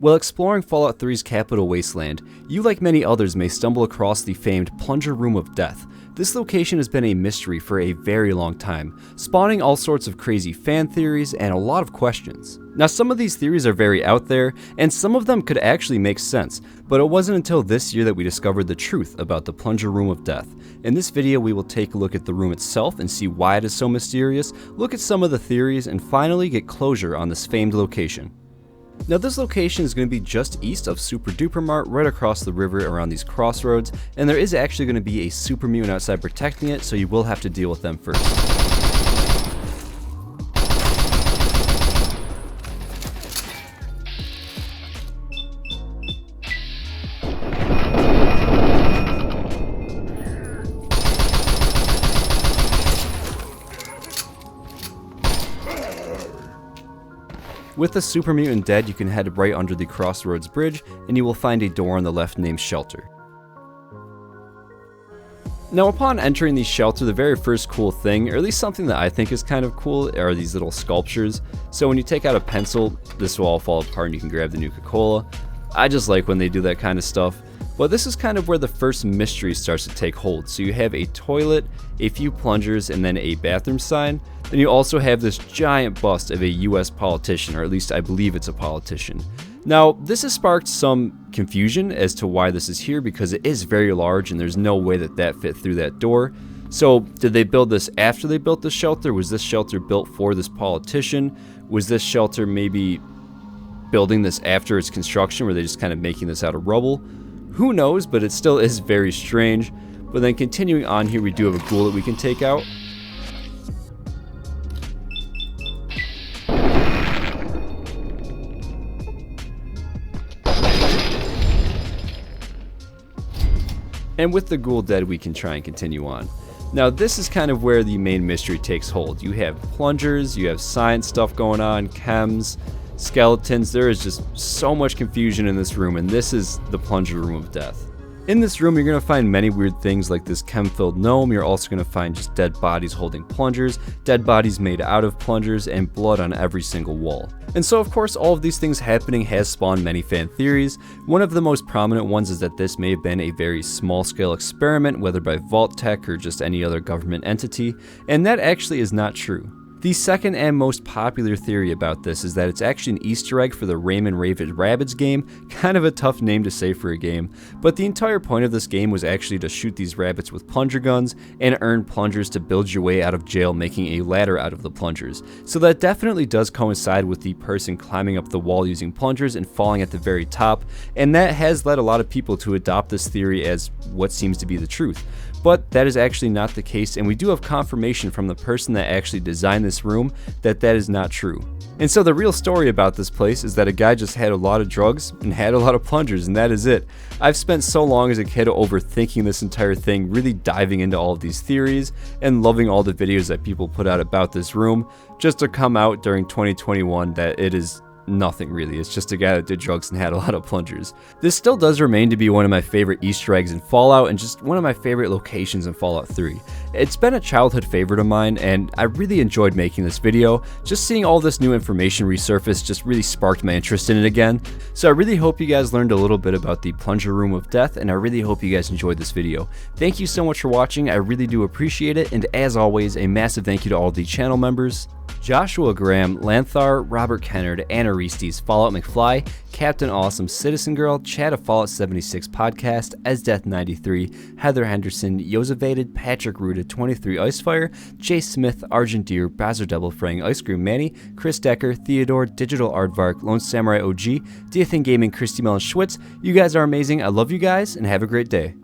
While exploring Fallout 3's Capital Wasteland, you like many others may stumble across the famed Plunger Room of Death. This location has been a mystery for a very long time, spawning all sorts of crazy fan theories and a lot of questions. Now, some of these theories are very out there, and some of them could actually make sense, but it wasn't until this year that we discovered the truth about the Plunger Room of Death. In this video, we will take a look at the room itself and see why it is so mysterious, look at some of the theories, and finally get closure on this famed location. Now, this location is going to be just east of Super Duper Mart, right across the river around these crossroads, and there is actually going to be a super mutant outside protecting it, so you will have to deal with them first. With the super mutant dead, you can head right under the Crossroads Bridge, and you will find a door on the left named Shelter. Now, upon entering the shelter, the very first cool thing, or at least something that I think is kind of cool, are these little sculptures. So when you take out a pencil, this will all fall apart and you can grab the Nuka-Cola. I just like when they do that kind of stuff. But this is kind of where the first mystery starts to take hold. So you have a toilet, a few plungers, and then a bathroom sign. Then you also have this giant bust of a US politician, or at least I believe it's a politician. Now, this has sparked some confusion as to why this is here, because it is very large and there's no way that that fit through that door. So did they build this after they built the shelter? Was this shelter built for this politician? Was this shelter maybe building this after its construction? Were they just kind of making this out of rubble? Who knows, but it still is very strange. But then continuing on here, we do have a ghoul that we can take out. And with the ghoul dead, we can try and continue on. Now, this is kind of where the main mystery takes hold. You have plungers, you have science stuff going on, chems, skeletons. There is just so much confusion in this room, and this is the Plunger Room of Death. In this room, you're going to find many weird things like this chem-filled gnome. You're also going to find just dead bodies holding plungers, dead bodies made out of plungers, and blood on every single wall. And so, of course, all of these things happening has spawned many fan theories. One of the most prominent ones is that this may have been a very small-scale experiment, whether by Vault Tech or just any other government entity, and that actually is not true. The second and most popular theory about this is that it's actually an Easter egg for the Rayman Rabbids game, kind of a tough name to say for a game, but the entire point of this game was actually to shoot these rabbits with plunger guns and earn plungers to build your way out of jail, making a ladder out of the plungers. So that definitely does coincide with the person climbing up the wall using plungers and falling at the very top, and that has led a lot of people to adopt this theory as what seems to be the truth. But that is actually not the case, and we do have confirmation from the person that actually designed this room that that is not true. And so the real story about this place is that a guy just had a lot of drugs and had a lot of plungers, and that is it. I've spent so long as a kid overthinking this entire thing, really diving into all of these theories and loving all the videos that people put out about this room, just to come out during 2021 that it is nothing really. It's just a guy that did drugs and had a lot of plungers. This still does remain to be one of my favorite Easter eggs in Fallout, and just one of my favorite locations in Fallout 3. It's been a childhood favorite of mine, and I really enjoyed making this video. Just seeing all this new information resurface just really sparked my interest in it again. So I really hope you guys learned a little bit about the Plunger Room of Death, and I really hope you guys enjoyed this video. Thank you so much for watching. I really do appreciate it, and as always, a massive thank you to all the channel members: Joshua Graham, Lanthar, Robert Kennard, Anna Reestes, Fallout McFly, Captain Awesome, Citizen Girl, Chad of Fallout 76 Podcast, Esdeath93, Heather Henderson, Yosevated, Patrick Ruda, 23 Icefire, Jay Smith, Argent Deer, Bowser Double Frang, Ice Cream Manny, Chris Decker, Theodore, Digital Aardvark, Lone Samurai OG, Diathan Gaming, Christy Mellon Schwitz. You guys are amazing. I love you guys, and have a great day.